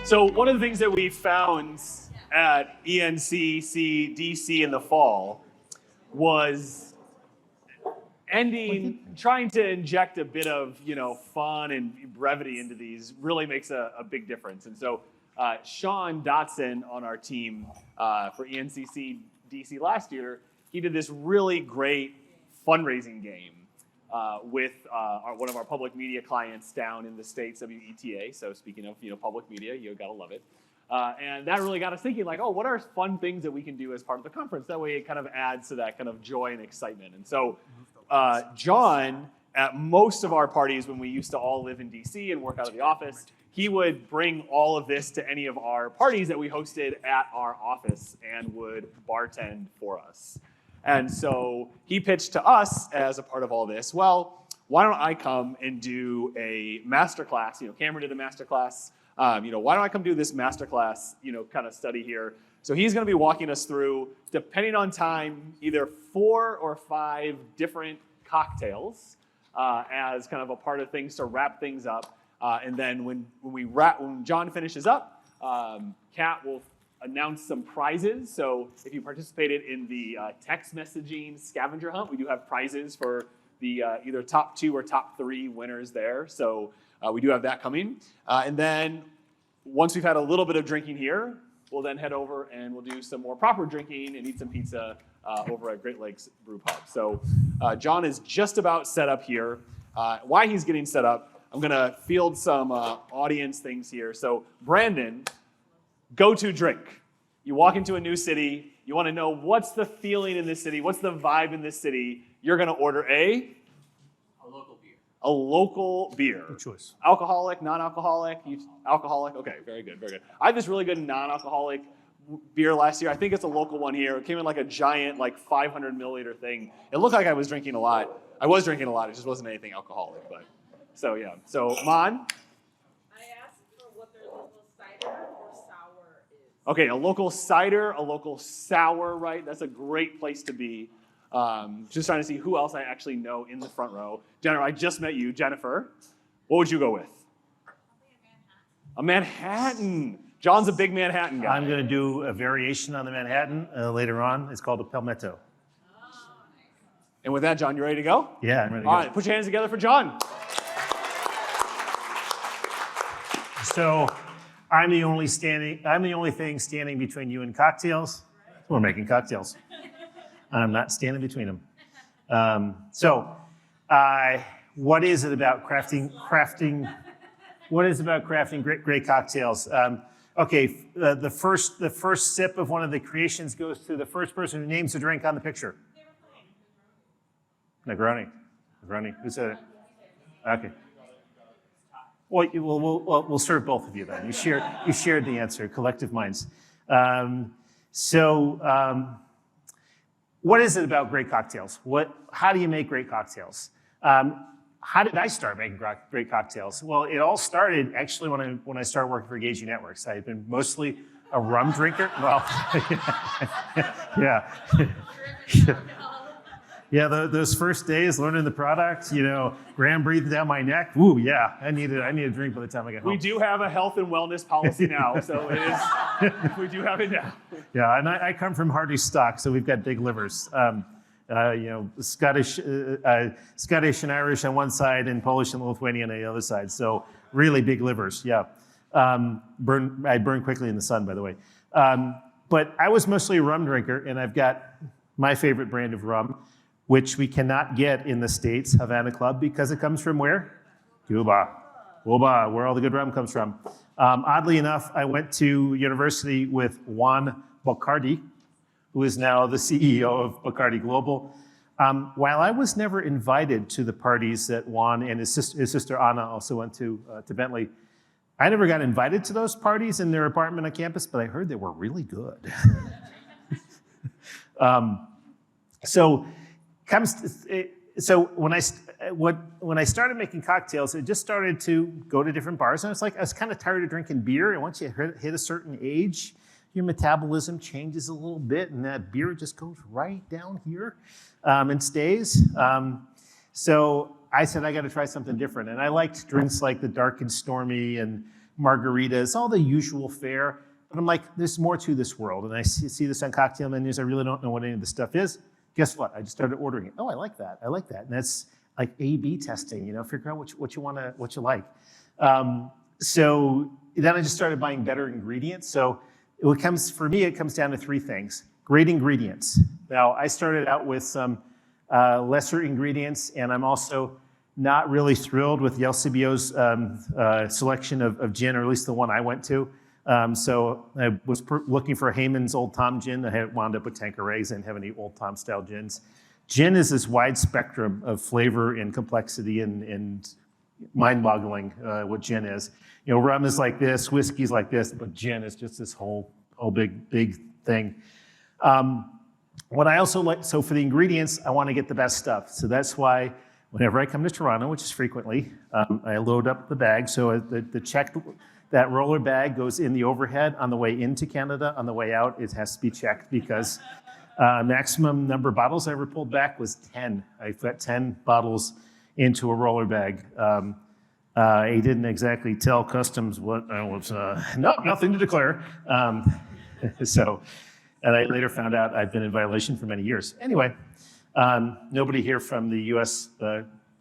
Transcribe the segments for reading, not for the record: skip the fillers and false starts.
So one of the things that we found at ENCC DC in the fall was trying to inject a bit of fun and brevity into these really makes a big difference. And so Sean Dotson on our team for ENCC DC last year, he did this really great fundraising game with one of our public media clients down in the States, WETA. So speaking of public media, you gotta love it. And that really got us thinking, like, oh, what are fun things that we can do as part of the conference? That way it kind of adds to that kind of joy and excitement. And so John, at most of our parties when we used to all live in DC and work out of the office, he would bring all of this to any of our parties that we hosted at our office and would bartend for us. And so he pitched to us as a part of all this, well, why don't I come and do a masterclass? Cameron did a masterclass. Why don't I come do this masterclass, kind of study here? So he's going to be walking us through, depending on time, either 4 or 5 different cocktails as kind of a part of things to wrap things up. And then when John finishes up, Kat will announce some prizes. So if you participated in the text messaging scavenger hunt, we do have prizes for the either top 2 or top 3 winners there. So we do have that coming. And then once we've had a little bit of drinking here, we'll then head over and we'll do some more proper drinking and eat some pizza over at Great Lakes Brew Pub. So John is just about set up here. While he's getting set up, I'm going to field some audience things here. So Brandon, go-to drink. You walk into a new city. You want to know what's the feeling in this city, what's the vibe in this city. You're going to order a local beer. A local beer. Good choice. Alcoholic, non-alcoholic? Alcoholic? Okay, very good, very good. I had this really good non-alcoholic beer last year. I think it's a local one here. It came in like a giant, 500 milliliter thing. It looked like I was drinking a lot. I was drinking a lot. It just wasn't anything alcoholic. But so yeah. So Mon. I asked for what their local cider or sour is. Okay, a local cider, a local sour, right? That's a great place to be. Just trying to see who else I actually know in the front row. Jennifer, I just met you. Jennifer, what would you go with? A Manhattan. John's a big Manhattan guy. I'm going to do a variation on the Manhattan later on. It's called a Palmetto. And with that, John, you ready to go? Yeah, I'm ready to go. All right, put your hands together for John. So I'm the only thing standing between you and cocktails. We're making cocktails. I'm not standing between them. What is it about crafting? What is it about crafting great cocktails? The first sip of one of the creations goes to the first person who names the drink on the picture. Negroni. Who said it? Okay. Well, we'll serve both of you then. You shared the answer. Collective minds. What is it about great cocktails? How do you make great cocktails? How did I start making great cocktails? Well, it all started actually when I started working for Gagey Networks. I had been mostly a rum drinker. Well, yeah. Yeah, those first days learning the product, Graham breathing down my neck. Ooh, yeah, I need a drink by the time I get home. We do have a health and wellness policy now, so it is. We do have it now. Yeah, and I come from Hardy stock, so we've got big livers. Scottish and Irish on one side, and Polish and Lithuanian on the other side. So really big livers. Yeah, I burn quickly in the sun, by the way. But I was mostly a rum drinker, and I've got my favorite brand of rum, which we cannot get in the States, Havana Club, because it comes from where? Cuba, where all the good rum comes from. Oddly enough, I went to university with Juan Bacardi, who is now the CEO of Bacardi Global. While I was never invited to the parties that Juan and his sister Anna also went to Bentley, I never got invited to those parties in their apartment on campus, but I heard they were really good. So when I started making cocktails, it just started to go to different bars, and I was kind of tired of drinking beer. And once you hit a certain age, your metabolism changes a little bit, and that beer just goes right down here and stays. So I said, I got to try something different. And I liked drinks like the Dark and Stormy and margaritas, all the usual fare. But I'm like, there's more to this world. And I see this on cocktail menus. I really don't know what any of this stuff is. Guess what? I just started ordering it. Oh, I like that. I like that. And that's like A/B testing. Figure out what you like. So then I just started buying better ingredients. So for me, it comes down to three things. Great ingredients. Now, I started out with some lesser ingredients, and I'm also not really thrilled with the LCBO's selection of gin, or at least the one I went to. So I was looking for Heyman's Old Tom gin. I had wound up with Tanquerays. I didn't have any Old Tom style gins. Gin is this wide spectrum of flavor and complexity and mind-boggling what gin is. Rum is like this, whiskey's like this, but gin is just this whole big thing. What I also like, so for the ingredients, I want to get the best stuff. So that's why whenever I come to Toronto, which is frequently, I load up the bag. So that roller bag goes in the overhead on the way into Canada. On the way out, it has to be checked because maximum number of bottles I ever pulled back was 10. I put 10 bottles into a roller bag. I didn't exactly tell customs what I was, nothing to declare. And I later found out I'd been in violation for many years. Anyway, nobody here from the U.S.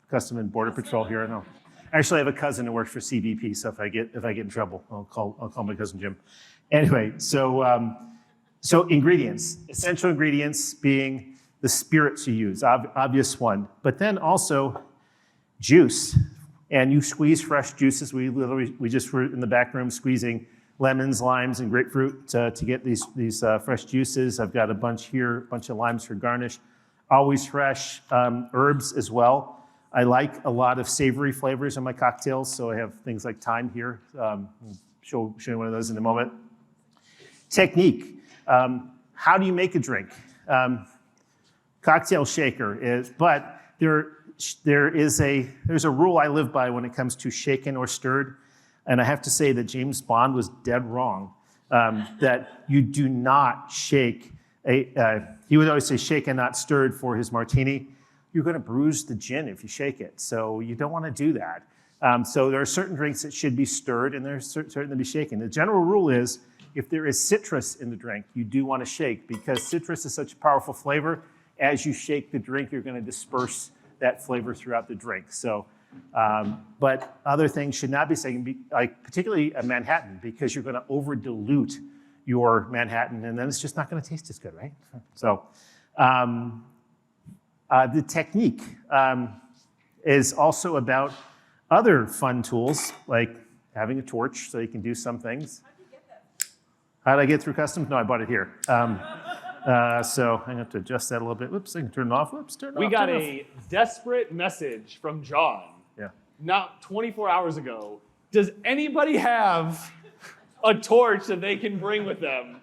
Custom and Border Patrol here, no. Actually, I have a cousin who works for CBP, so if I get in trouble, I'll call my cousin Jim. Anyway, so ingredients, essential ingredients being the spirits you use, obvious one, but then also juice. And you squeeze fresh juices. We just were in the back room squeezing lemons, limes, and grapefruit to get these fresh juices. I've got a bunch here, a bunch of limes for garnish. Always fresh. Herbs as well. I like a lot of savory flavors in my cocktails, so I have things like thyme here. I'll show you one of those in a moment. Technique. How do you make a drink? Cocktail shaker is, but there's a rule I live by when it comes to shaken or stirred, and I have to say that James Bond was dead wrong. That you do not shake. He would always say shaken, not stirred for his martini. You're going to bruise the gin if you shake it, so you don't want to do that. So there are certain drinks that should be stirred, and there's certain to be shaken. The general rule is if there is citrus in the drink, you do want to shake because citrus is such a powerful flavor. As you shake the drink, you're going to disperse that flavor throughout the drink. So, but other things should not be shaken, like particularly a Manhattan, because you're going to over dilute your Manhattan, and then it's just not going to taste as good, right? So, the technique is also about other fun tools, like having a torch so you can do some things. How'd you get that? How did I get through customs? No, I bought it here. So I'm going to have to adjust that a little bit. Whoops, I can turn it off. Whoops, turn it off. We got a desperate message from John. Yeah. Not 24 hours ago. Does anybody have a torch that they can bring with them?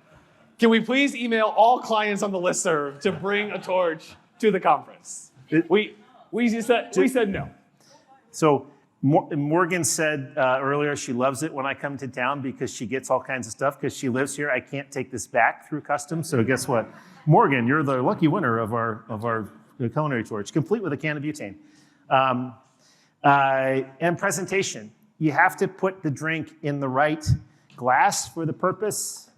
Can we please email all clients on the listserv to bring a torch to the conference? We said no. So Morgan said earlier she loves it when I come to town because she gets all kinds of stuff because she lives here. I can't take this back through customs. So guess what? Morgan, you're the lucky winner of our culinary torch, complete with a can of butane. And presentation. You have to put the drink in the right glass for the purpose.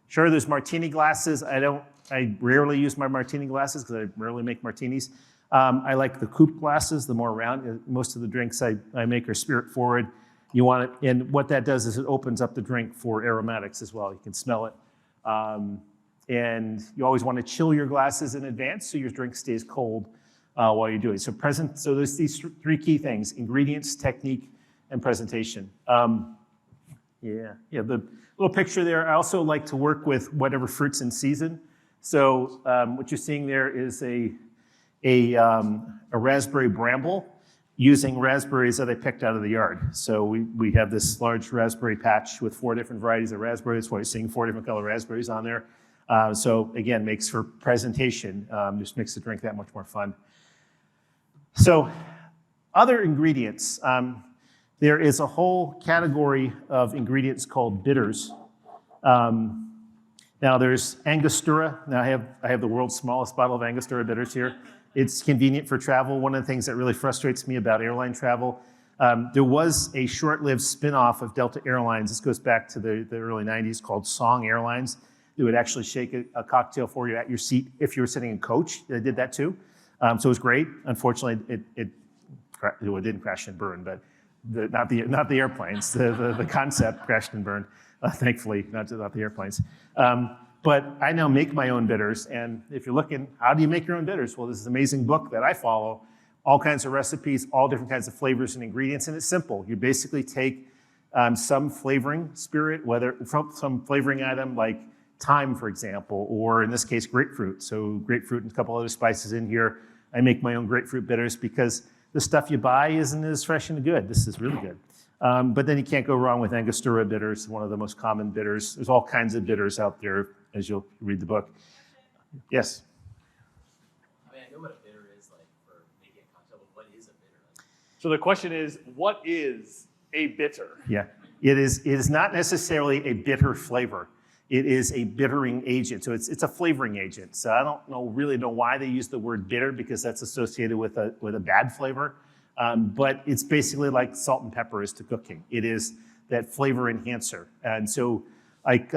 Sure, there's martini glasses. I rarely use my martini glasses because I rarely make martinis. I like the coupe glasses, the more round. Most of the drinks I make are spirit forward. You want it, and what that does is it opens up the drink for aromatics as well. You can smell it. And you always want to chill your glasses in advance so your drink stays cold while you're doing it. So there's these three key things: ingredients, technique, and presentation. The little picture there. I also like to work with whatever fruits in season. So what you're seeing there is a raspberry bramble using raspberries that I picked out of the yard. So we have this large raspberry patch with 4 different varieties of raspberries. That's why you're seeing 4 different color raspberries on there. So again, makes for presentation, just makes the drink that much more fun. So other ingredients. There is a whole category of ingredients called bitters. Now there's Angostura. Now I have the world's smallest bottle of Angostura bitters here. It's convenient for travel. One of the things that really frustrates me about airline travel, there was a short-lived spin-off of Delta Airlines. This goes back to the early 90s called Song Airlines. They would actually shake a cocktail for you at your seat if you were sitting in coach. They did that too. So it was great. Unfortunately, it didn't crash and burn, but not the airplanes. The concept crashed and burned. Thankfully, not the airplanes. But I now make my own bitters, and if you're looking, how do you make your own bitters? Well, this is an amazing book that I follow, all kinds of recipes, all different kinds of flavors and ingredients, and it's simple. You basically take some flavoring spirit, whether from some flavoring item like thyme, for example, or in this case, grapefruit. So grapefruit and a couple other spices in here. I make my own grapefruit bitters because the stuff you buy isn't as fresh and good. This is really good. But then you can't go wrong with Angostura bitters, one of the most common bitters. There's all kinds of bitters out there as you'll read the book. Yes? I mean, I know what a bitter is like for making a cocktail, but what is a bitter? Like, So the question is, what is a bitter? Yeah. It is not necessarily a bitter flavor. It is a bittering agent. So it's a flavoring agent. So I don't really know why they use the word bitter because that's associated with a bad flavor. But it's basically like salt and pepper is to cooking. It is that flavor enhancer. And so like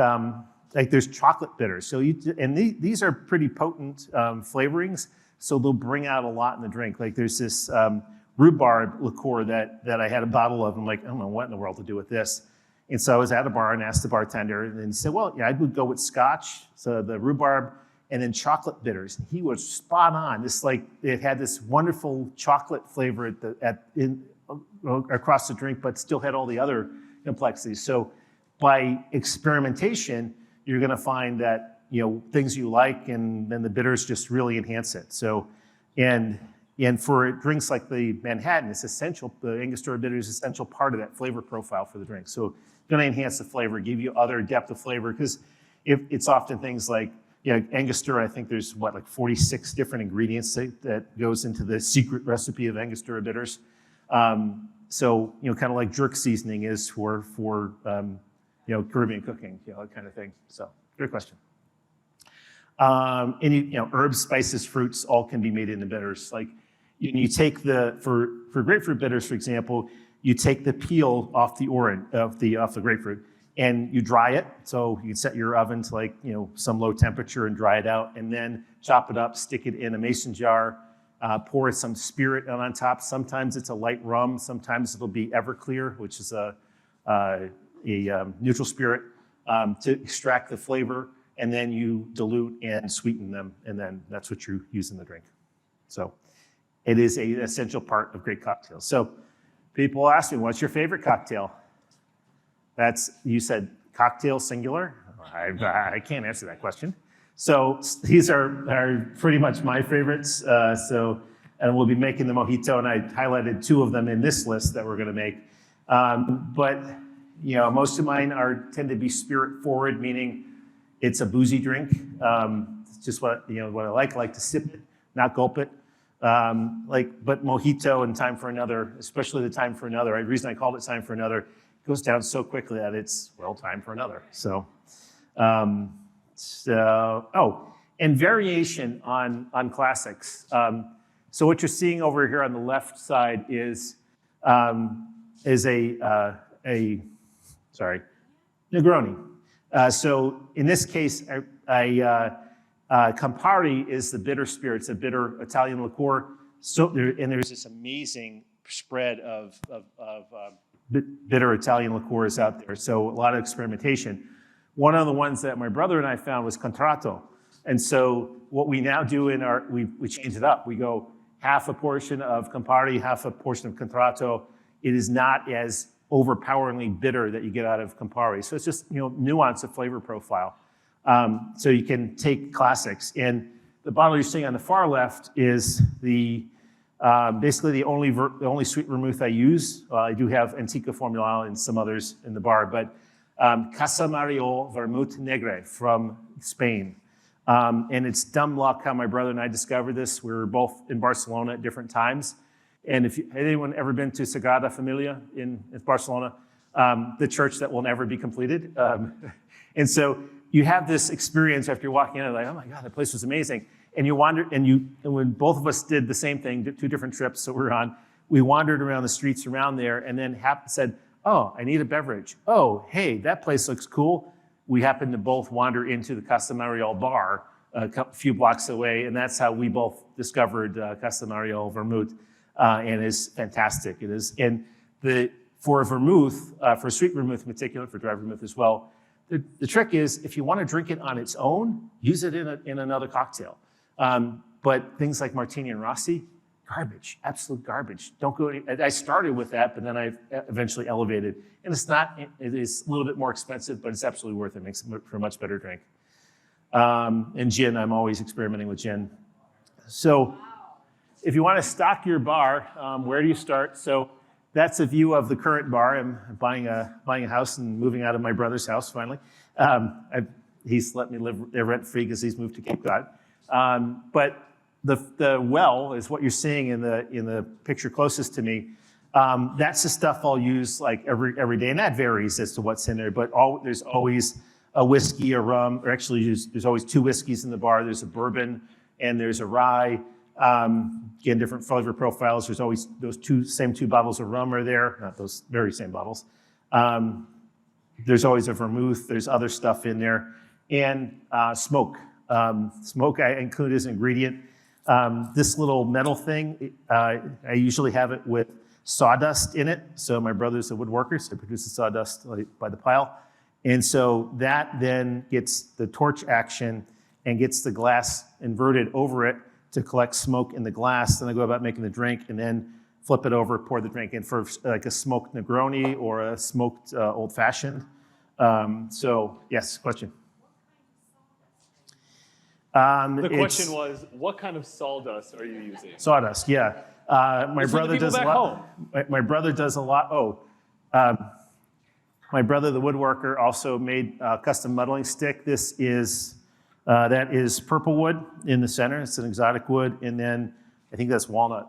there's chocolate bitters. So these are pretty potent flavorings. So they'll bring out a lot in the drink. Like there's this rhubarb liqueur that I had a bottle of. I'm like, I don't know what in the world to do with this. And so I was at a bar and asked the bartender, and he said, well, yeah, I would go with scotch, so the rhubarb, and then chocolate bitters. He was spot on. It had this wonderful chocolate flavor across the drink, but still had all the other complexities. So by experimentation, you're going to find that things you like, and then the bitters just really enhance it. So, and for drinks like the Manhattan, it's essential. The Angostura bitter is an essential part of that flavor profile for the drink. So, going to enhance the flavor, give you other depth of flavor, because it's often things like Angostura. I think there's like 46 different ingredients that goes into the secret recipe of Angostura bitters. So kind of like jerk seasoning is for Caribbean cooking, that kind of thing. So, great question. Any herbs, spices, fruits, all can be made into bitters. Like you take for grapefruit bitters, for example, you take the peel off the grapefruit and you dry it. So you can set your oven to some low temperature and dry it out, and then chop it up, stick it in a mason jar, pour some spirit on top. Sometimes it's a light rum. Sometimes it'll be Everclear, which is a neutral spirit, to extract the flavor. And then you dilute and sweeten them, and then that's what you use in the drink. So it is an essential part of great cocktails. So people ask me, what's your favorite cocktail? You said cocktail singular? I can't answer that question. So these are pretty much my favorites. And we'll be making the mojito, and I highlighted two of them in this list that we're gonna make. But most of mine tend to be spirit forward, meaning it's a boozy drink. It's just what I like. I like to sip it, not gulp it. But mojito and Time for Another, especially the Time for Another. The reason I called it Time for Another, it goes down so quickly that it's time for another. So, and variation on classics. So what you're seeing over here on the left side is Negroni. So in this case, Campari is the bitter spirit. It's a bitter Italian liqueur. So there's this amazing spread of bitter Italian liqueurs out there. So a lot of experimentation. One of the ones that my brother and I found was Contratto. And so what we now do we change it up. We go half a portion of Campari, half a portion of Contratto. It is not as overpoweringly bitter that you get out of Campari. So it's just nuance of flavor profile. So you can take classics. And the bottle you're seeing on the far left is basically the only sweet vermouth I use. I do have Antica Formula and some others in the bar, but Casa Mariol Vermouth Negre from Spain. And it's dumb luck how my brother and I discovered this. We were both in Barcelona at different times. And if anyone ever been to Sagrada Familia in Barcelona, the church that will never be completed. And so you have this experience after you're walking in, like, oh my God, that place was amazing. And you wander, and when both of us did the same thing, did 2 different trips that we were on, we wandered around the streets around there, and then said, "Oh, I need a beverage. Oh, hey, that place looks cool." We happened to both wander into the Casa Mariel bar a few blocks away, and that's how we both discovered Casa Mariel Vermouth, and it's fantastic. It is, and for vermouth, for sweet vermouth in particular, for dry vermouth as well, the trick is if you want to drink it on its own, use it in another cocktail. But things like Martini and Rossi, garbage, absolute garbage. Don't go. I started with that, but then I eventually elevated. And it is a little bit more expensive, but it's absolutely worth it. It makes it for a much better drink. And gin, I'm always experimenting with gin. So if you want to stock your bar, where do you start? So that's a view of the current bar. I'm buying a house and moving out of my brother's house finally. He's let me live there rent-free because he's moved to Cape Cod. But the well is what you're seeing in the picture closest to me. That's the stuff I'll use like every day, and that varies as to what's in there. But there's always a whiskey, a rum, or actually there's always 2 whiskeys in the bar. There's a bourbon and there's a rye. Again, different flavor profiles. There's always those same two bottles of rum are there, not those very same bottles. There's always a vermouth. There's other stuff in there, and smoke. Smoke I include as an ingredient. This little metal thing, I usually have it with sawdust in it. So my brother's a woodworker, so he produces sawdust by the pile. And so that then gets the torch action and gets the glass inverted over it to collect smoke in the glass. Then I go about making the drink and then flip it over, pour the drink in for like a smoked Negroni or a smoked old fashioned. So yes, question. The question was, what kind of sawdust are you using? Sawdust, yeah. My brother does a lot. My brother does a lot. My brother, the woodworker, also made a custom muddling stick. That is purple wood in the center. It's an exotic wood, and then I think that's walnut.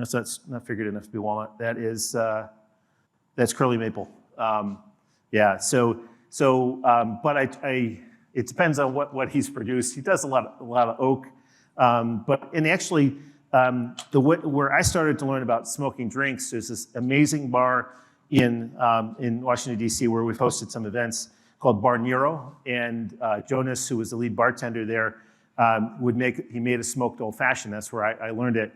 So that's not figured enough to be walnut. That's curly maple. Yeah. But it depends on what he's produced. He does a lot of oak, where I started to learn about smoking drinks, there's this amazing bar in Washington D.C. where we've hosted some events called Bar Nero, and Jonas, who was the lead bartender there, he made a smoked old fashioned. That's where I learned it,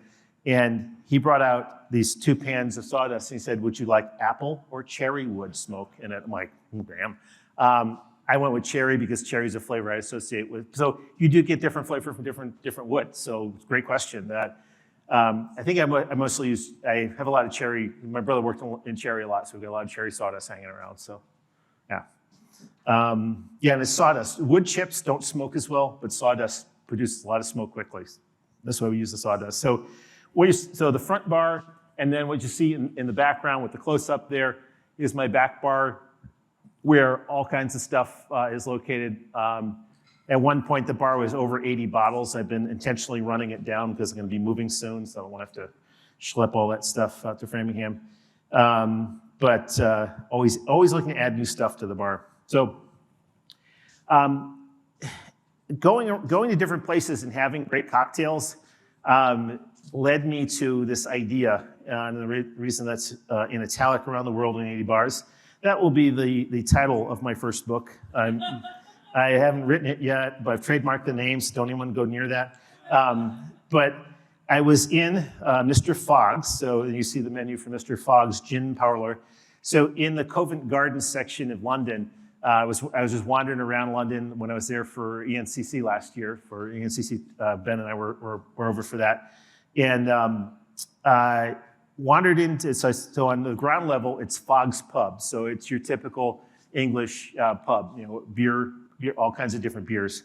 and he brought out these 2 pans of sawdust, and he said, "Would you like apple or cherry wood smoke?" And I'm like, "Damn." I went with cherry because cherry is a flavor I associate with. So you do get different flavor from different wood. So great question. I think I mostly I have a lot of cherry. My brother worked in cherry a lot, so we've got a lot of cherry sawdust hanging around. So yeah. And it's sawdust. Wood chips don't smoke as well, but sawdust produces a lot of smoke quickly. That's why we use the sawdust. So the front bar, and then what you see in the background with the close-up there is my back bar, where all kinds of stuff is located. At one point, the bar was over 80 bottles. I've been intentionally running it down because I'm going to be moving soon, so I don't want to have to schlep all that stuff out to Framingham. But always looking to add new stuff to the bar. So going to different places and having great cocktails led me to this idea, and the reason that's in italic around the world in 80 bars. That will be the title of my first book. I haven't written it yet, but I've trademarked the names. Don't even go near that. But I was in Mr. Fogg's. So you see the menu for Mr. Fogg's Gin Parlor. So in the Covent Garden section of London, I was just wandering around London when I was there for ENCC last year. For ENCC, Ben and I were over for that. And I wandered into, so on the ground level, it's Fogg's Pub. So it's your typical English pub, beer, all kinds of different beers.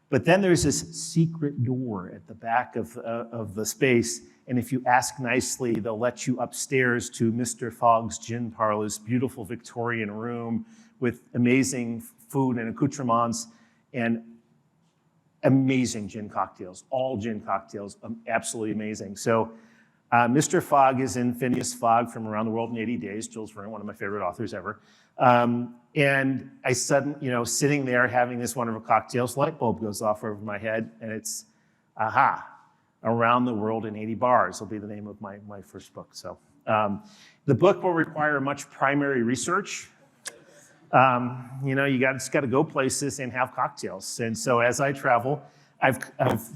But then there's this secret door at the back of the space, and if you ask nicely, they'll let you upstairs to Mr. Fogg's Gin Parlor's beautiful Victorian room with amazing food and accoutrements and amazing gin cocktails, all gin cocktails, absolutely amazing. So Mr. Fogg is in Phineas Fogg from Around the World in 80 Days, Jules Verne, one of my favorite authors ever. And I sitting there having this wonderful cocktails, light bulb goes off over my head, and it's Aha, Around the World in 80 Bars will be the name of my first book. So the book will require much primary research. You just got to go places and have cocktails. And so as I travel,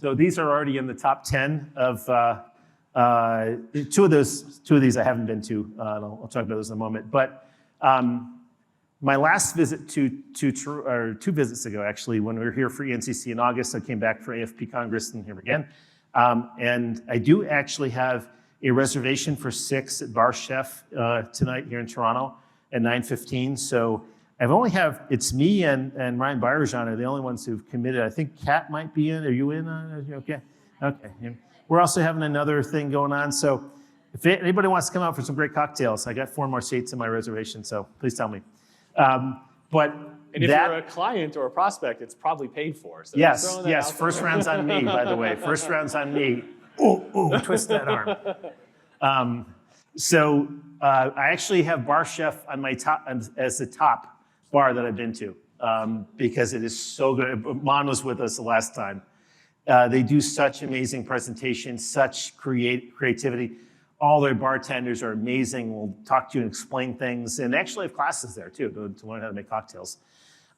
so these are already in the top 10 of two of these I haven't been to. I'll talk about those in a moment. But my last visit two visits ago, actually, when we were here for ENCC in August, I came back for AFP Congress and here again. And I do actually have a reservation for 6 at Bar Chef tonight here in Toronto at 9:15. So it's me and Ryan Byerjan are the only ones who've committed. I think Kat might be in. Are you in? Are you okay? Okay. We're also having another thing going on. So if anybody wants to come out for some great cocktails, I got 4 more seats in my reservation. So please tell me. And if you're a client or a prospect, it's probably paid for. So yes. First round's on me, by the way. First round's on me. Oh, twist that arm. I actually have Bar Chef on my top as the top bar that I've been to because it is so good. Mon was with us the last time. They do such amazing presentations, such creativity. All their bartenders are amazing. Will talk to you and explain things, and actually have classes there too to learn how to make cocktails.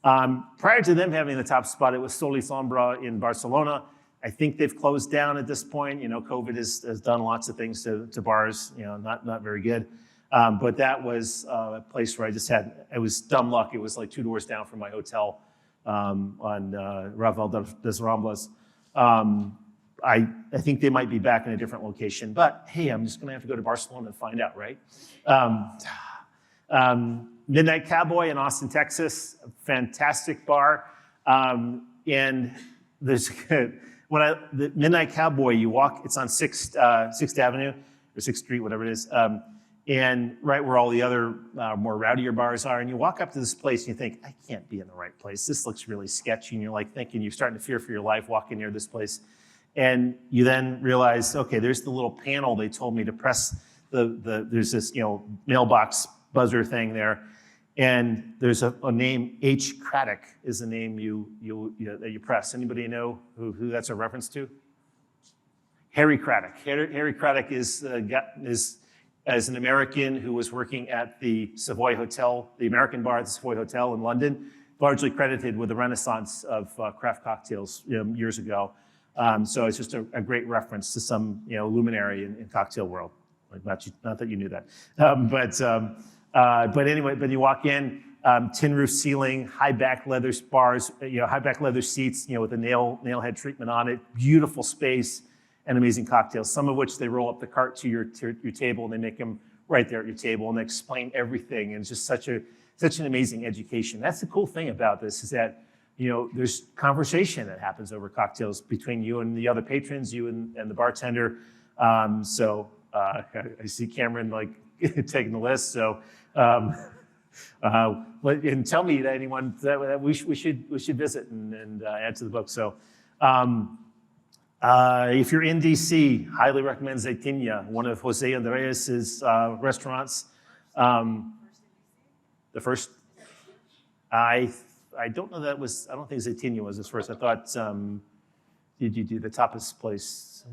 Prior to them having the top spot, it was Sol y Sombra in Barcelona. I think they've closed down at this point. COVID has done lots of things to bars. Not very good. But that was a place where it was dumb luck. It was like 2 doors down from my hotel on Raval des Ramblas. I think they might be back in a different location, but hey, I'm just gonna have to go to Barcelona and find out, right? Midnight Cowboy in Austin, Texas, fantastic bar. And there's, the Midnight Cowboy, you walk, it's on 6th Avenue, or 6th Street, whatever it is, and right where all the other more rowdier bars are, and you walk up to this place and you think, I can't be in the right place. This looks really sketchy, and you're starting to fear for your life walking near this place. And you then realize, okay, there's the little panel they told me to press there's this, mailbox buzzer thing there. And there's a name, H. Craddock is the name that you press. Anybody know who that's a reference to? Harry Craddock. Harry Craddock is an American who was working at the Savoy Hotel, the American bar at the Savoy Hotel in London, largely credited with the renaissance of craft cocktails years ago. So it's just a great reference to some luminary in cocktail world. Like not that you knew that, but anyway. But you walk in, tin roof ceiling, high back leather bars, high back leather seats, with a nail head treatment on it. Beautiful space and amazing cocktails. Some of which they roll up the cart to your table and they make them right there at your table and they explain everything. And it's just such an amazing education. That's the cool thing about this is that. There's conversation that happens over cocktails between you and the other patrons, you and the bartender. I see Cameron taking the list. So, and tell me that anyone that we should visit and add to the book. So, if you're in DC, highly recommend Zeytinha, one of Jose Andres's restaurants. The first, I don't know that was, I don't think Zeytinha was his first. I thought, did you do the tapas place?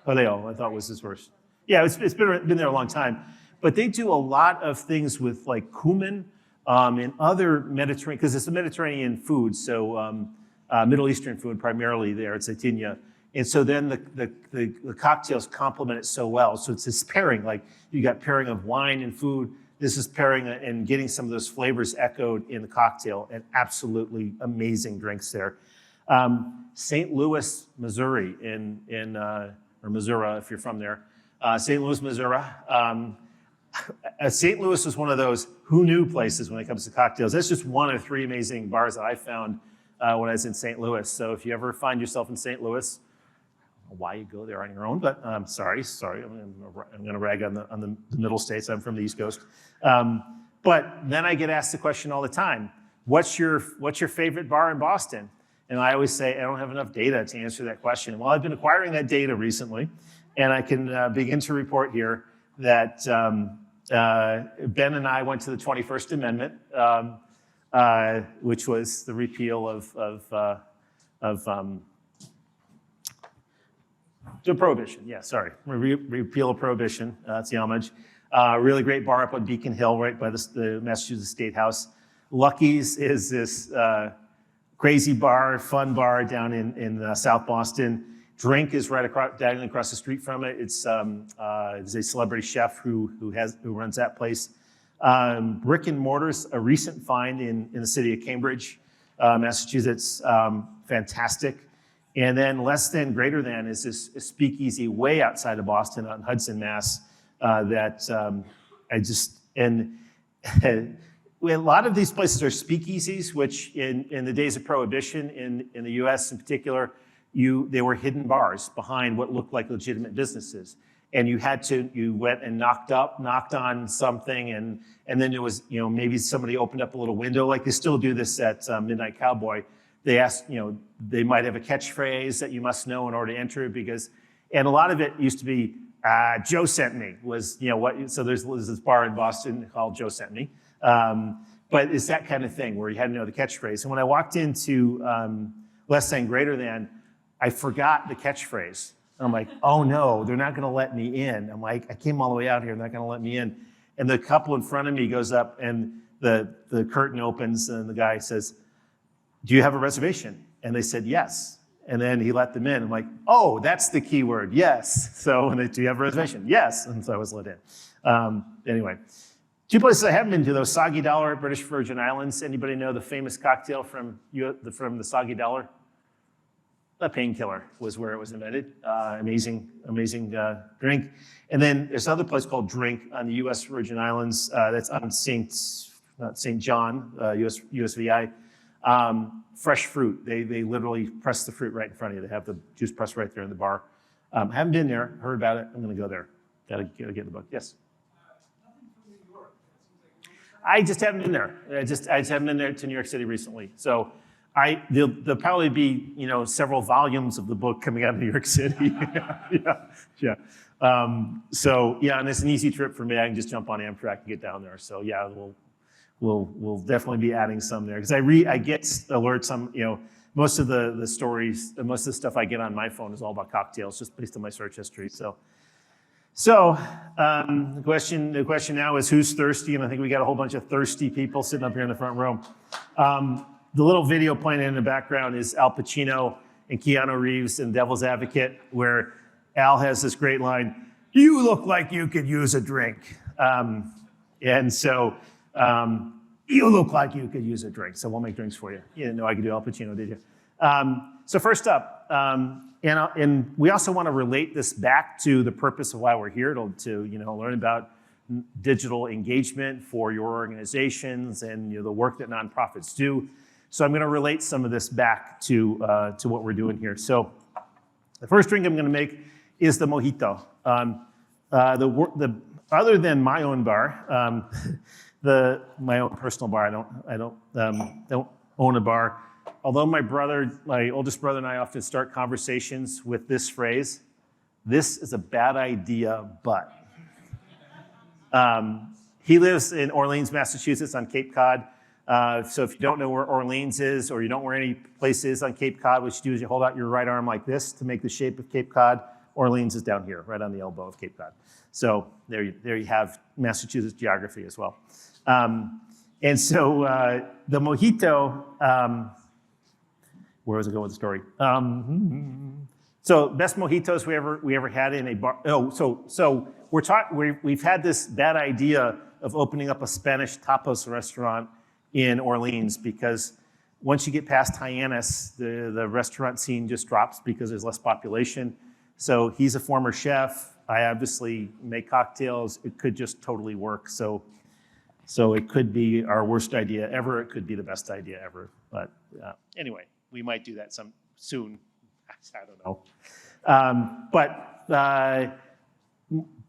Paleo, I thought was his first. Yeah, it's been there a long time. But they do a lot of things with cumin and other Mediterranean, because it's a Mediterranean food, so Middle Eastern food primarily there at Zeytinha. And so then the cocktails complement it so well. So it's this pairing, you got pairing of wine and food. This is pairing and getting some of those flavors echoed in the cocktail, and absolutely amazing drinks there. St. Louis, Missouri, or Missouri if you're from there. St. Louis, Missouri. St. Louis is one of those who knew places when it comes to cocktails. That's just one of 3 amazing bars that I found when I was in St. Louis. So if you ever find yourself in St. Louis, I don't know why you go there on your own, but sorry. I'm going to rag on the middle states. I'm from the East Coast. But then I get asked the question all the time, what's your favorite bar in Boston? And I always say, I don't have enough data to answer that question. Well, I've been acquiring that data recently, and I can begin to report here that Ben and I went to the 21st Amendment, which was the repeal of To Prohibition, yeah, sorry. Repeal of Prohibition, that's the homage. Really great bar up on Beacon Hill, right by the Massachusetts State House. Lucky's is this crazy bar, fun bar down in South Boston. Drink is right diagonally across the street from it. It's a celebrity chef who runs that place. Brick and Mortar's a recent find in the city of Cambridge, Massachusetts. Fantastic. And then Less Than Greater Than is this speakeasy way outside of Boston on Hudson, Mass. A lot of these places are speakeasies, which in the days of Prohibition in the U.S. in particular, they were hidden bars behind what looked like legitimate businesses. And you went and knocked on something, and then there was, maybe somebody opened up a little window, like they still do this at Midnight Cowboy. They asked, they might have a catchphrase that you must know in order to enter, and a lot of it used to be, Joe sent me, so there's this bar in Boston called Joe Sent Me. But it's that kind of thing where you had to know the catchphrase. And when I walked into Less Than Greater Than, I forgot the catchphrase. And I'm like, oh no, they're not gonna let me in. I'm like, I came all the way out here, they're not gonna let me in. And the couple in front of me goes up and the curtain opens and the guy says, do you have a reservation? And they said, yes. And then he let them in. I'm like, oh, that's the key word, yes. So do you have a reservation? Yes. And so I was let in. Anyway, two places I haven't been to, though. Soggy Dollar at British Virgin Islands. Anybody know the famous cocktail from the Soggy Dollar? A painkiller was where it was invented. Amazing drink. And then there's another place called Drink on the U.S. Virgin Islands. That's on St. John, USVI. Fresh fruit. They literally press the fruit right in front of you. They have the juice pressed right there in the bar. Haven't been there, heard about it. I'm going to go there. Gotta get the book. Yes? Nothing from New York. I just haven't been there. I just haven't been there to New York City recently. So there'll probably be several volumes of the book coming out of New York City. yeah. And it's an easy trip for me. I can just jump on Amtrak and get down there. So yeah, we'll definitely be adding some there because I get alerts. Most of the stories, most of the stuff I get on my phone is all about cocktails, just based on my search history. So the question now is who's thirsty, and I think we got a whole bunch of thirsty people sitting up here in the front row. The little video playing in the background is Al Pacino and Keanu Reeves in Devil's Advocate, where Al has this great line, "You look like you could use a drink." You look like you could use a drink, so we'll make drinks for you. You didn't know I could do Al Pacino, did you? So first up, and we also want to relate this back to the purpose of why we're here, to learn about digital engagement for your organizations and the work that nonprofits do. So I'm going to relate some of this back to what we're doing here. So the first drink I'm going to make is the mojito. Other than my own bar, my own personal bar, I don't own a bar. Although my oldest brother and I often start conversations with this phrase, "This is a bad idea, but." He lives in Orleans, Massachusetts on Cape Cod. So if you don't know where Orleans is, or you don't know where any place is on Cape Cod, what you do is you hold out your right arm like this to make the shape of Cape Cod. Orleans is down here, right on the elbow of Cape Cod. So there you have Massachusetts geography as well. The mojito, where was I going with the story? So best mojitos we ever had in a bar. We've had this bad idea of opening up a Spanish tapas restaurant in Orleans because once you get past Hyannis, the restaurant scene just drops because there's less population. So he's a former chef. I obviously make cocktails. It could just totally work. So it could be our worst idea ever. It could be the best idea ever. But anyway, we might do that soon. I don't know.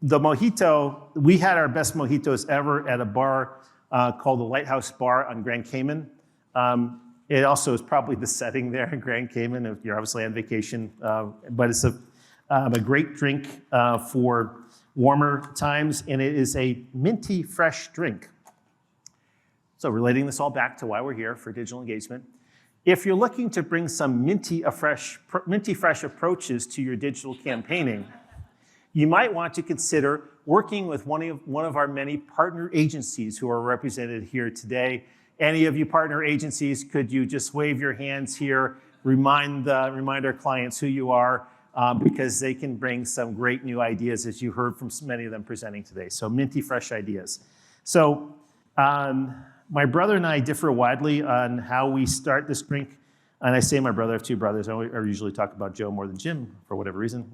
The mojito, we had our best mojitos ever at a bar called the Lighthouse Bar on Grand Cayman. It also is probably the setting there in Grand Cayman if you're obviously on vacation. But it's a great drink for warmer times, and it is a minty fresh drink. So relating this all back to why we're here for digital engagement, If you're looking to bring some minty fresh approaches to your digital campaigning, you might want to consider working with one of our many partner agencies who are represented here today. Any of you partner agencies, could you just wave your hands here, remind our clients who you are, because they can bring some great new ideas, as you heard from many of them presenting today. So minty fresh ideas. So my brother and I differ widely on how we start this drink. And I say my brother, I have two brothers. I usually talk about Joe more than Jim for whatever reason.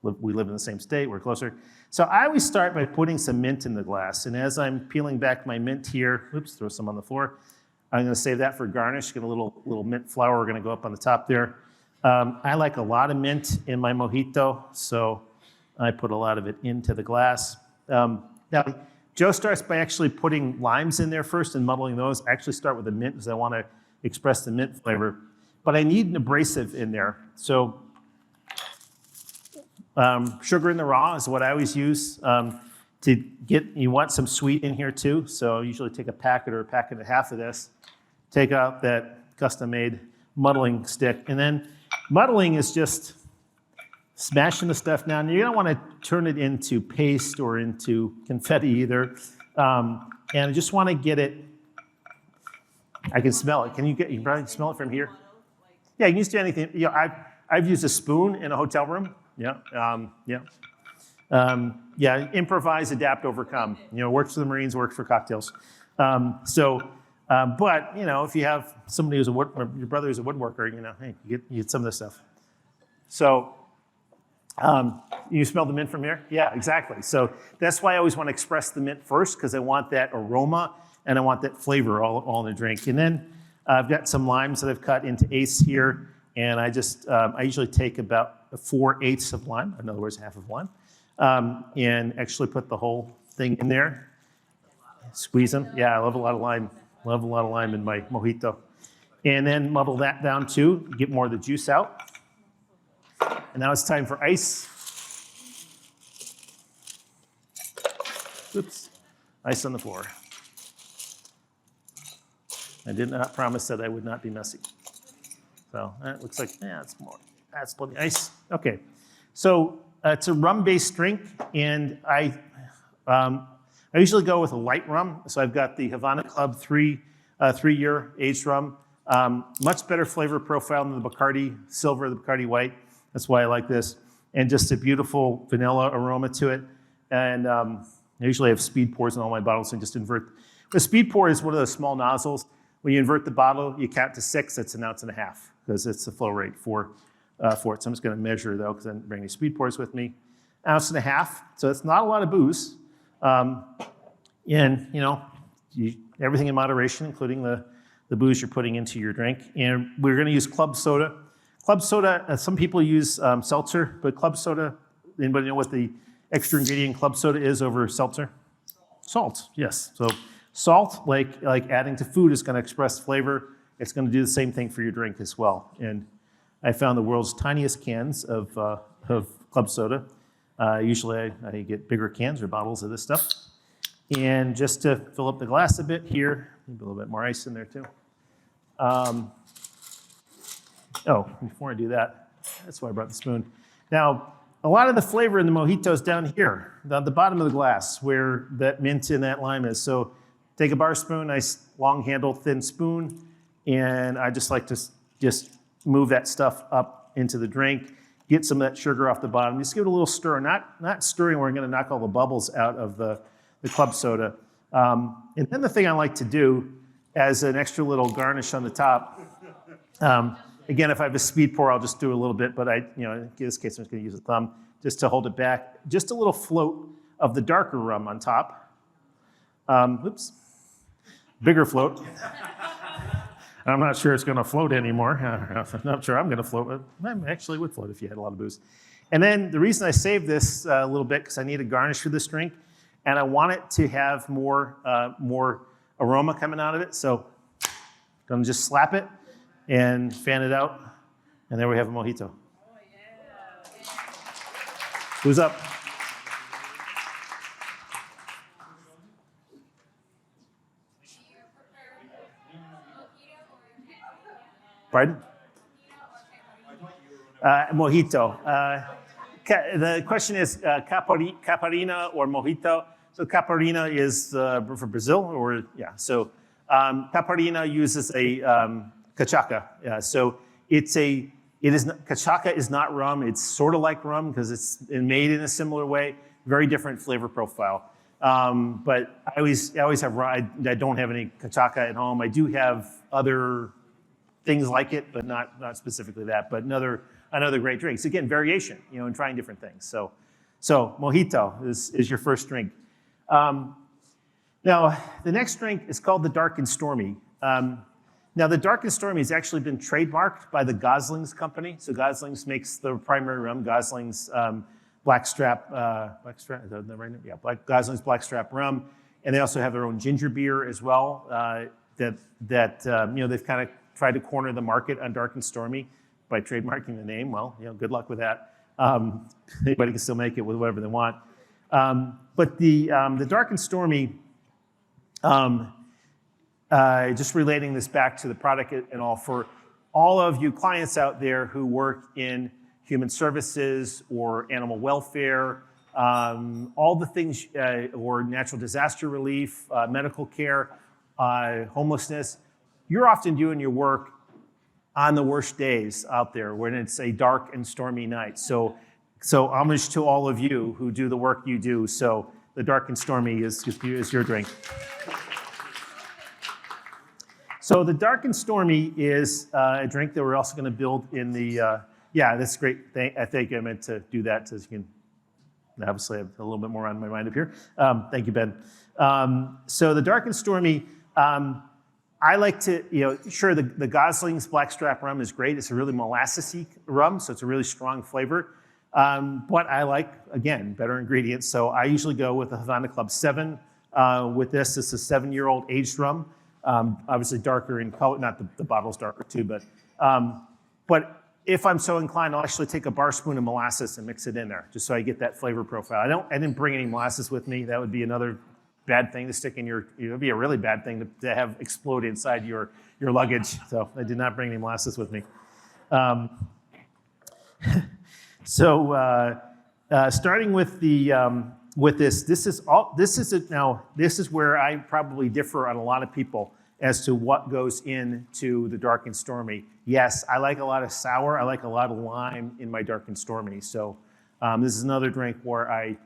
We live in the same state, we're closer. So I always start by putting some mint in the glass. And as I'm peeling back my mint here, oops, throw some on the floor. I'm gonna save that for garnish. Get a little mint flour gonna go up on the top there. I like a lot of mint in my mojito, so I put a lot of it into the glass. Now, Joe starts by actually putting limes in there first and muddling those. I actually start with the mint because I want to express the mint flavor. But I need an abrasive in there. So sugar in the raw is what I always use. You want some sweet in here too. So I usually take a packet or a packet and a half of this, take out that custom-made muddling stick. And then muddling is just smashing the stuff down. You don't want to turn it into paste or into confetti either. And I just want to get it, I can smell it. You can probably smell it from here? Yeah, you can use anything. I've used a spoon in a hotel room. Improvise, adapt, overcome. Works for the Marines, works for cocktails. But if you have somebody who's your brother who's a woodworker, hey, you get some of this stuff. So, you smell the mint from here? Yeah, exactly. So that's why I always want to express the mint first, because I want that aroma and I want that flavor all in the drink. And then I've got some limes that I've cut into eighths here, and I usually take about 4/8 of lime, in other words, half of lime, and actually put the whole thing in there. Squeeze them. Yeah, I love a lot of lime. Love a lot of lime in my mojito. And then muddle that down too, get more of the juice out. And now it's time for ice. Oops, ice on the floor. I did not promise that I would not be messy. So that looks like, that's plenty ice. Okay, so it's a rum-based drink, and I usually go with a light rum. So I've got the Havana Club 3-year aged rum. Much better flavor profile than the Bacardi Silver, the Bacardi White. That's why I like this. And just a beautiful vanilla aroma to it. And I usually have speed pours in all my bottles and just invert. The speed pour is one of those small nozzles. When you invert the bottle, you count to 6, that's 1.5 ounces, because it's the flow rate for it. So I'm just gonna measure though, because I didn't bring any speed pours with me. 1.5 ounces, so it's not a lot of booze. And everything in moderation, including the booze you're putting into your drink. And we're gonna use club soda. Club soda, some people use seltzer, but club soda, anybody know what the extra ingredient in club soda is over seltzer? Salt, yes. So salt, like adding to food, is gonna express flavor. It's gonna do the same thing for your drink as well. And I found the world's tiniest cans of club soda. Usually I get bigger cans or bottles of this stuff. And just to fill up the glass a bit here, maybe a little bit more ice in there too. Before I do that, that's why I brought the spoon. Now, a lot of the flavor in the mojito is down here, down the bottom of the glass, where that mint and that lime is. So take a bar spoon, nice long handle, thin spoon, and I just like to just move that stuff up into the drink, get some of that sugar off the bottom. Just give it a little stir, not stirring where I'm gonna knock all the bubbles out of the club soda. And then the thing I like to do as an extra little garnish on the top, again, if I have a speed pour, I'll just do a little bit, but in this case, I'm just gonna use a thumb just to hold it back. Just a little float of the darker rum on top. Bigger float. I'm not sure it's gonna float anymore. I'm not sure I'm gonna float, but I actually would float if you had a lot of booze. And then the reason I saved this a little bit, because I need a garnish for this drink, and I want it to have more aroma coming out of it. So I'm gonna just slap it and fan it out, and there we have a mojito. Oh, yeah. Who's up? Pardon? Mojito. The question is caparina or mojito. So caparina is for Brazil, or yeah. So caparina uses a cachaca. So cachaca is not rum. It's sort of like rum because it's made in a similar way. Very different flavor profile. But I always have rum. I don't have any cachaca at home. I do have other things like it, but not specifically that. But another great drink. So again, variation, and trying different things. So mojito is your first drink. Now, the next drink is called the Dark and Stormy. Now, the Dark and Stormy has actually been trademarked by the Gosling's company. So Gosling's makes the primary rum. Gosling's Blackstrap, is that the right name? Yeah, Gosling's Blackstrap rum. And they also have their own ginger beer as well that they've kind of tried to corner the market on Dark and Stormy by trademarking the name. Well, good luck with that. Anybody can still make it with whatever they want. But the Dark and Stormy, just relating this back to the product and all, for all of you clients out there who work in human services or animal welfare, all the things, or natural disaster relief, medical care, homelessness, you're often doing your work on the worst days out there when it's a dark and stormy night. So homage to all of you who do the work you do. So the Dark and Stormy is your drink. So the Dark and Stormy is a drink that we're also going to build in the, that's great. I think I meant to do that so you can, obviously I have a little bit more on my mind up here. Thank you, Ben. So the Dark and Stormy, I like to, sure, the Gosling's Blackstrap rum is great. It's a really molassesy rum, so it's a really strong flavor. But I like, again, better ingredients. So I usually go with the Havana Club 7 with this. This is a 7-year-old aged rum. Obviously darker in color, not the bottle's darker too, but if I'm so inclined, I'll actually take a bar spoon of molasses and mix it in there, just so I get that flavor profile. I didn't bring any molasses with me. That would be another bad thing to stick in it would be a really bad thing to have explode inside your luggage. So I did not bring any molasses with me. Starting with this is where I probably differ on a lot of people as to what goes into the Dark and Stormy. Yes, I like a lot of sour. I like a lot of lime in my Dark and Stormy. So this is another drink where I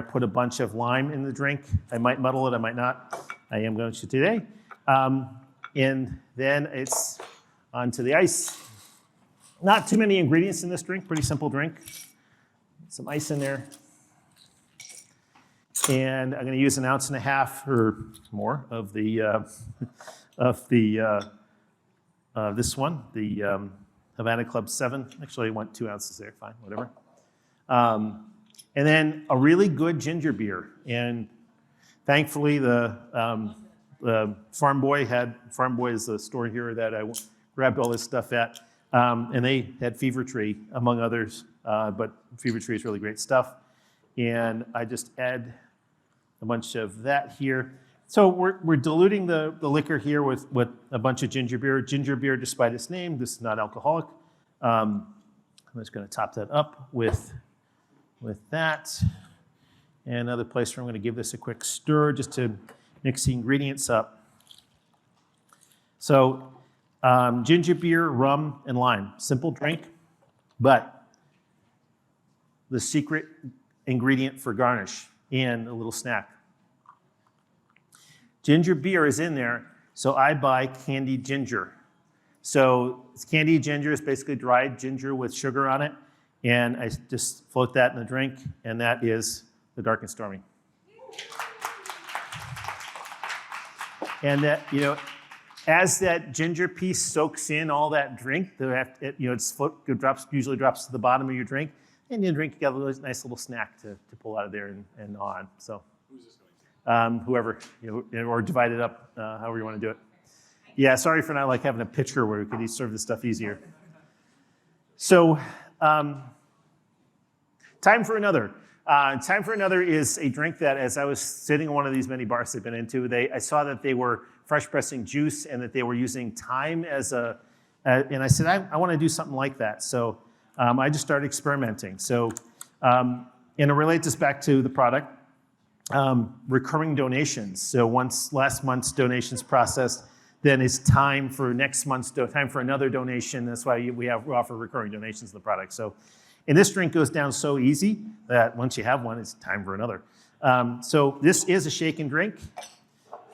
put a bunch of lime in the drink. I might muddle it, I might not. I am going to today. And then it's onto the ice. Not too many ingredients in this drink, pretty simple drink. Some ice in there. And I'm going to use 1.5 ounces or more of this one, the Havana Club 7. Actually, I want 2 ounces there, fine, whatever. And then a really good ginger beer. And thankfully, the Farm Boy is the store here that I grabbed all this stuff at. And they had Fever Tree, among others. But Fever Tree is really great stuff. And I just add a bunch of that here. So we're diluting the liquor here with a bunch of ginger beer. Ginger beer, despite its name, this is not alcoholic. I'm just going to top that up with that. And another place where I'm going to give this a quick stir just to mix the ingredients up. So ginger beer, rum, and lime. Simple drink, but the secret ingredient for garnish and a little snack. Ginger beer is in there, so I buy candied ginger. So candied ginger is basically dried ginger with sugar on it, and I just float that in the drink, and that is the Dark and Stormy. And that, as that ginger piece soaks in all that drink, it usually drops to the bottom of your drink, and you drink, you got a really nice little snack to pull out of there and on. So, who's this going to? Whoever, or divide it up, however you want to do it. Yeah, sorry for not having a pitcher where we could serve this stuff easier. So, time for another. Time for another is a drink that, as I was sitting in one of these many bars I've been into, I saw that they were fresh pressing juice and that they were using thyme as a And I said, I want to do something like that. So I just started experimenting. So, and it relates us back to the product, recurring donations. So once last month's donations processed, then it's time for next month's, time for another donation. That's why we offer recurring donations of the product. So, and this drink goes down so easy that once you have one, it's time for another. So this is a shake and drink.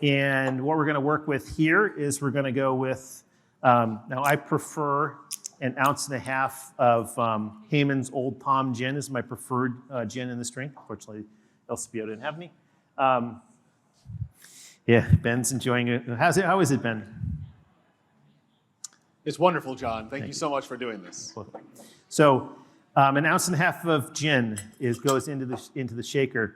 And what we're going to work with here is we're going to go with, now I prefer 1.5 ounces of Hayman's Old Palm Gin is my preferred gin in this drink. Unfortunately, El Scipio didn't have any. Yeah, Ben's enjoying it. How is it, Ben? It's wonderful, John. Thank you so much for doing this. So 1.5 ounces of gin goes into the shaker.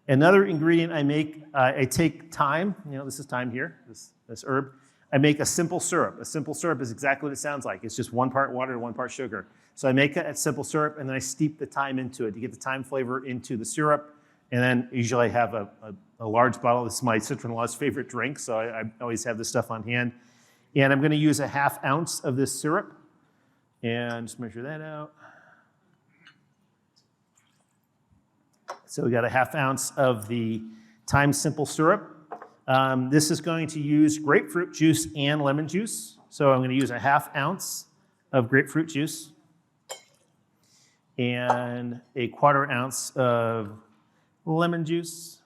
Another ingredient I make, I take thyme. This is thyme here, this herb. I make a simple syrup. A simple syrup is exactly what it sounds like. It's just 1 part water, 1 part sugar. So I make a simple syrup, and then I steep the thyme into it to get the thyme flavor into the syrup. And then usually I have a large bottle. This is my sister-in-law's favorite drink, so I always have this stuff on hand. And I'm going to use 1/2 ounce of this syrup. And just measure that out. So we got 1/2 ounce of the thyme simple syrup. This is going to use grapefruit juice and lemon juice. So I'm going to use 1/2 ounce of grapefruit juice and 1/4 ounce of lemon juice.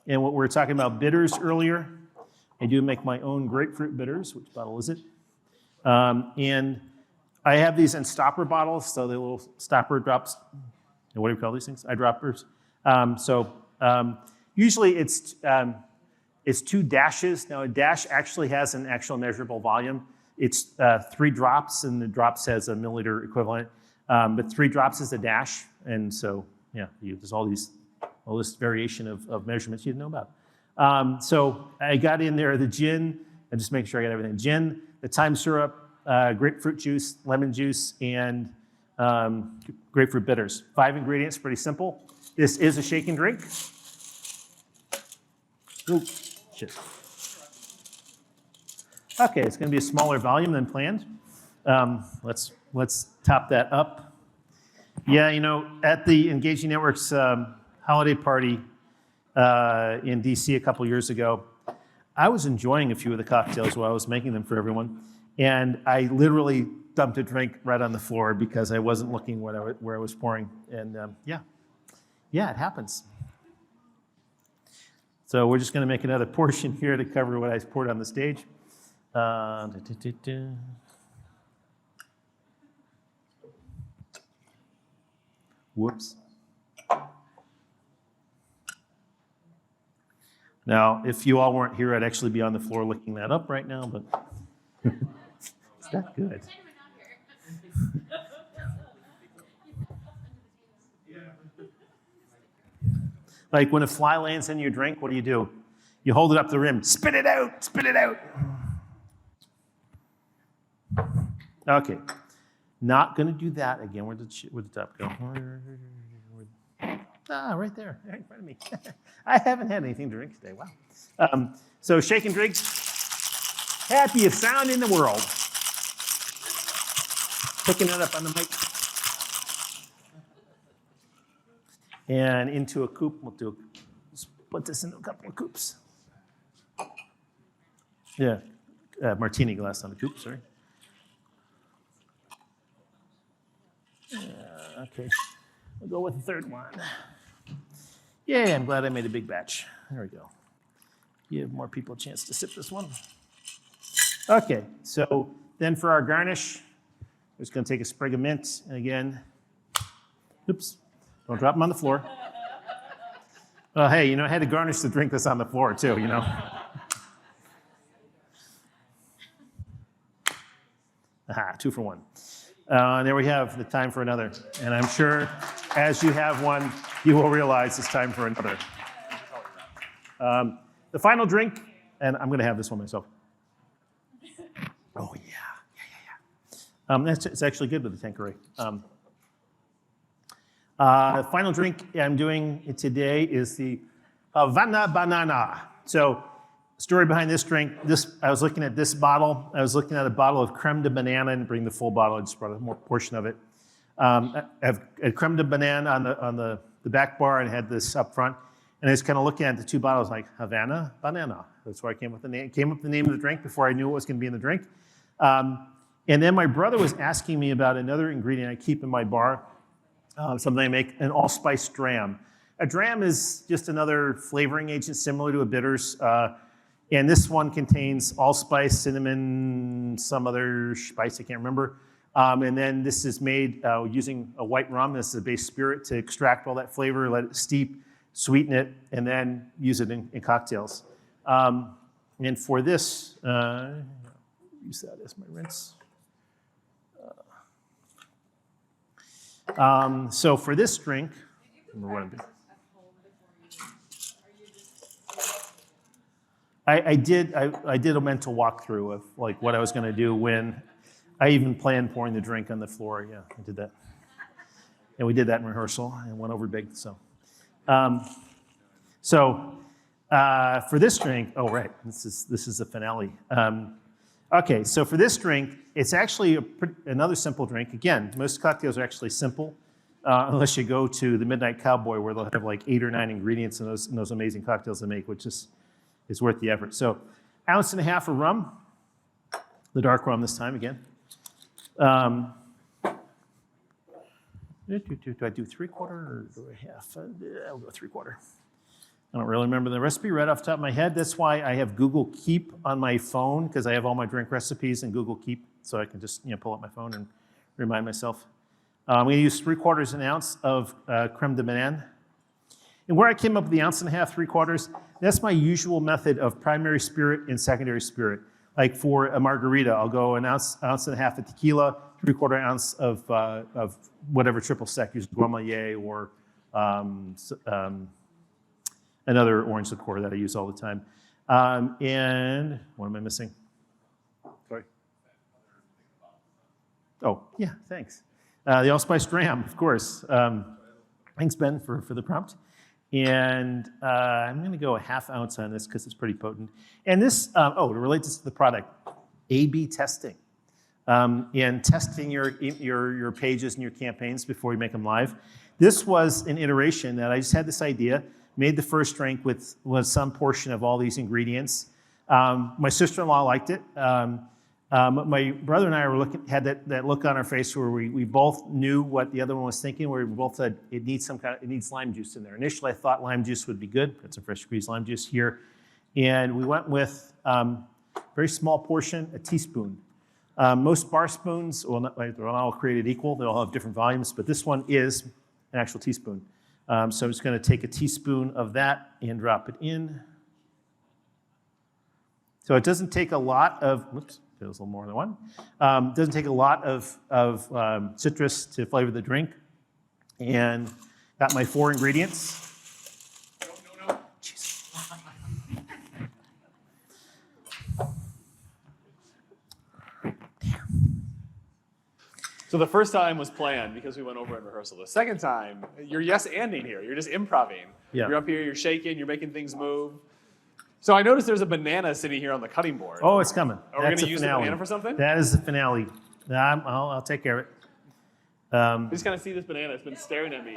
And what we were talking about bitters earlier, I do make my own grapefruit bitters. Which bottle is it? And I have these in stopper bottles, so the little stopper drops. What do you call these things? Eyedroppers. Usually it's 2 dashes. Now a dash actually has an actual measurable volume. It's 3 drops, and the drops has a milliliter equivalent. But 3 drops is a dash, and so yeah, there's all this variation of measurements you didn't know about. So I got in there the gin, and just make sure I got everything. Gin, the thyme syrup, grapefruit juice, lemon juice, and grapefruit bitters. 5 ingredients, pretty simple. This is a shake and drink. Ooh, shit. Okay, it's going to be a smaller volume than planned. Let's top that up. Yeah, at the Engaging Networks holiday party in DC a couple years ago, I was enjoying a few of the cocktails while I was making them for everyone, and I literally dumped a drink right on the floor because I wasn't looking where I was pouring, and yeah, it happens. So we're just going to make another portion here to cover what I poured on the stage. Whoops. Now, if you all weren't here, I'd actually be on the floor looking that up right now, but it's not good. Like when a fly lands in your drink, what do? You hold it up the rim. Spit it out, spit it out. Okay, not gonna do that again. Where'd the top go? Right there, right in front of me. I haven't had anything to drink today, wow. So shake and drink, happiest sound in the world. Picking it up on the mic. And into a coupe, put this into a couple of coupes. Yeah, martini glass on a coupe, sorry. Okay, we'll go with the third one. Yeah, I'm glad I made a big batch. There we go. Give more people a chance to sip this one. Okay, so then for our garnish, we're just gonna take a sprig of mint, and again, oops, don't drop them on the floor. Well, hey, I had to garnish the drink that's on the floor too, Aha, 2 for 1. There we have the time for another. And I'm sure as you have one, you will realize it's time for another. The final drink, and I'm going to have this one myself. Oh, yeah. It's actually good with the Tanqueray. The final drink I'm doing today is the Havana Banana. So story behind this drink, I was looking at this bottle. I was looking at a bottle of creme de banana and bring the full bottle. I just brought a more portion of it. I have a creme de banana on the back bar and had this up front. And I was kind of looking at the two bottles like Havana Banana. That's where I came up with the name. Came up with the name of the drink before I knew what was going to be in the drink. And then my brother was asking me about another ingredient I keep in my bar, something I make, an allspice dram. A dram is just another flavoring agent similar to a bitters. And this one contains allspice, cinnamon, some other spice I can't remember. And then this is made using a white rum. This is a base spirit to extract all that flavor, let it steep, sweeten it, and then use it in cocktails. And for this, use that as my rinse. So for this drink, I did a mental walkthrough of like what I was going to do when I even planned pouring the drink on the floor. Yeah, I did that, and we did that in rehearsal and went over big. So for this drink, oh right, this is the finale. Okay, so for this drink, it's actually another simple drink. Again, most cocktails are actually simple, unless you go to the Midnight Cowboy where they'll have like 8 or 9 ingredients in those amazing cocktails they make, which is worth the effort. So, 1.5 ounces of rum, the dark rum this time again. Do I do 3/4 or do I half? I'll go 3/4. I don't really remember the recipe right off the top of my head. That's why I have Google Keep on my phone, because I have all my drink recipes in Google Keep, so I can just pull up my phone and remind myself. I'm going to use 3/4 ounce of creme de banane. And where I came up with the 1.5 ounces, 3/4, that's my usual method of primary spirit and secondary spirit. Like for a margarita, I'll go 1.5 ounces of tequila, 3/4 ounce of whatever triple sec, use Guamalier or another orange liqueur that I use all the time. And what am I missing? Sorry. Oh, yeah, thanks. The allspice dram, of course. Thanks, Ben, for the prompt. And I'm going to go 1/2 ounce on this because it's pretty potent. And this, to relate this to the product, A/B testing. And testing your pages and your campaigns before you make them live. This was an iteration that I just had this idea, made the first drink with some portion of all these ingredients. My sister-in-law liked it. My brother and I had that look on our face where we both knew what the other one was thinking, where we both said it needs lime juice in there. Initially, I thought lime juice would be good. Got some fresh squeezed lime juice here. And we went with very small portion, a teaspoon. Most bar spoons, they're not all created equal. They all have different volumes, but this one is an actual teaspoon. So I'm just going to take a teaspoon of that and drop it in. So it doesn't take a lot of, whoops, there's a little more than one. Doesn't take a lot of citrus to flavor the drink. And got my 4 ingredients. No. Jeez. So the first time was planned because we went over in rehearsal. The second time, you're yes-anding here. You're just improving. Yeah. You're up here, you're shaking, you're making things move. So I noticed there's a banana sitting here on the cutting board. Oh, it's coming. Are we going to use the banana for something? That is the finale. I'll take care of it. I just kind of see this banana. It's been staring at me.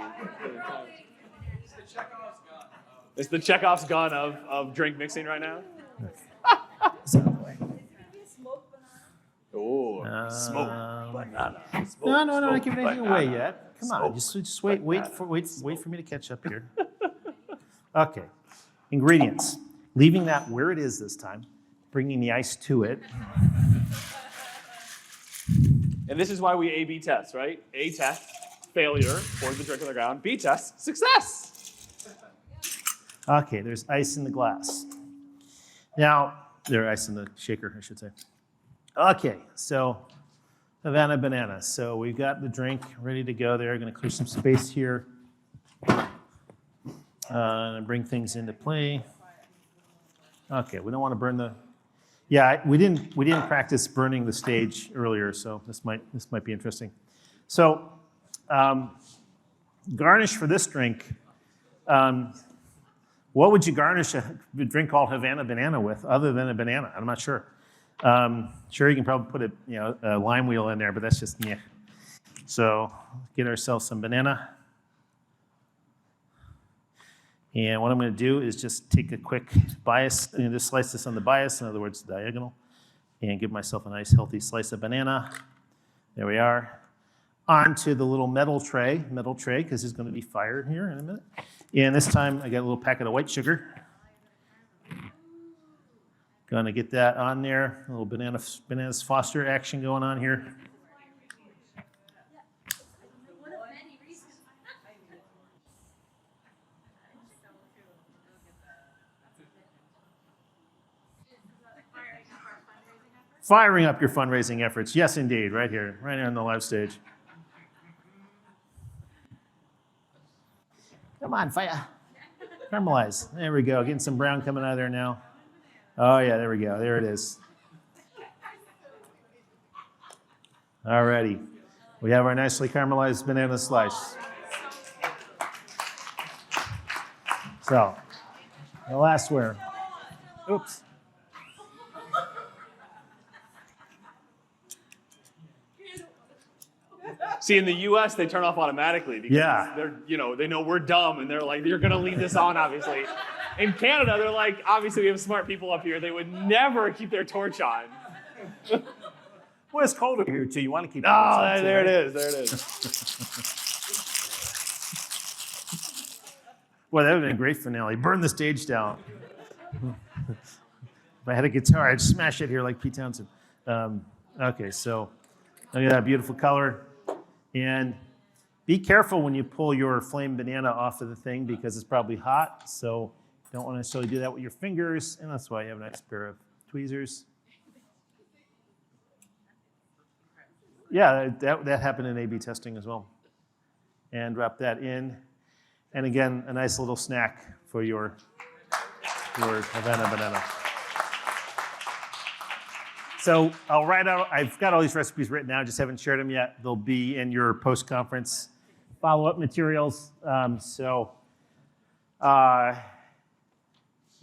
It's the Chekhov's gun of drink mixing right now. Oh, smoke banana. No, not giving anything away yet. Come on, just wait for me to catch up here. Okay, ingredients. Leaving that where it is this time, bringing the ice to it. And this is why we A/B test, right? A test, failure, pour the drink on the ground. B test, success. Okay, there's ice in the glass. Now, there's ice in the shaker, I should say. Okay, so Havana Banana. So we've got the drink ready to go there. I'm going to clear some space here and bring things into play. Okay, we don't want to burn the. Yeah, we didn't practice burning the stage earlier, so this might be interesting. So garnish for this drink. What would you garnish a drink called Havana Banana with other than a banana? I'm not sure. Sure, you can probably put a lime wheel in there, but that's just yeah. So get ourselves some banana. And what I'm going to do is just take a quick bias, and just slice this on the bias, in other words, diagonal, and give myself a nice healthy slice of banana. There we are. Onto the little metal tray, because there's going to be fire here in a minute. And this time I got a little packet of white sugar. Going to get that on there. A little bananas Foster action going on here. Firing up your fundraising efforts. Yes, indeed, right here on the live stage. Come on, fire. Caramelize. There we go. Getting some brown coming out of there now. Oh, yeah, there we go. There it is. All righty. We have our nicely caramelized banana slice. So, the last where. Oops. See, in the U.S., they turn off automatically because they know we're dumb, and they're like, you're going to leave this on, obviously. In Canada, they're like, obviously, we have smart people up here. They would never keep their torch on. Well, it's colder here, too. You want to keep it on. There it is. Well, that would have been a great finale. Burn the stage down. If I had a guitar, I'd smash it here like Pete Townsend. Okay, so look at that beautiful color. And be careful when you pull your flame banana off of the thing because it's probably hot. So you don't want to necessarily do that with your fingers. And that's why you have a nice pair of tweezers. Yeah, that happened in A/B testing as well. And drop that in. And again, a nice little snack for your Havana banana. So I've got all these recipes written out, just haven't shared them yet. They'll be in your post-conference follow-up materials. Do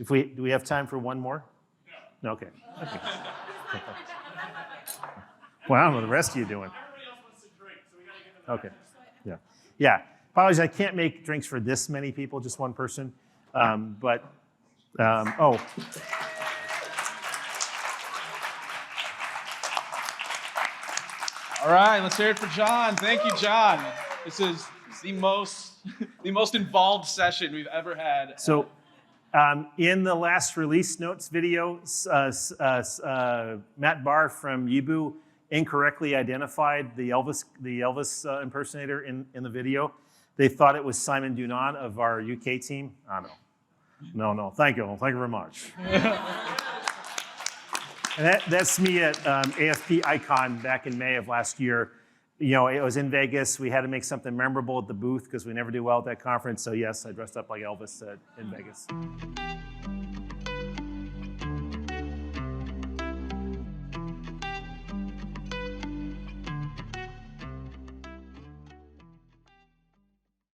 we have time for one more? No. Okay. Well, I don't know what the rest of you doing. Everybody else wants to drink, so we got to get them. Okay. Yeah. Apologies, I can't make drinks for this many people, just one person. All right, let's hear it for John. Thank you, John. This is the most involved session we've ever had. So, in the last release notes video, Matt Barr from Yibu incorrectly identified the Elvis impersonator in the video. They thought it was Simon Dunan of our UK team. No. Thank you very much. And that's me at AFP Icon back in May of last year. You know, it was in Vegas. We had to make something memorable at the booth because we never do well at that conference. So yes, I dressed up like Elvis in Vegas.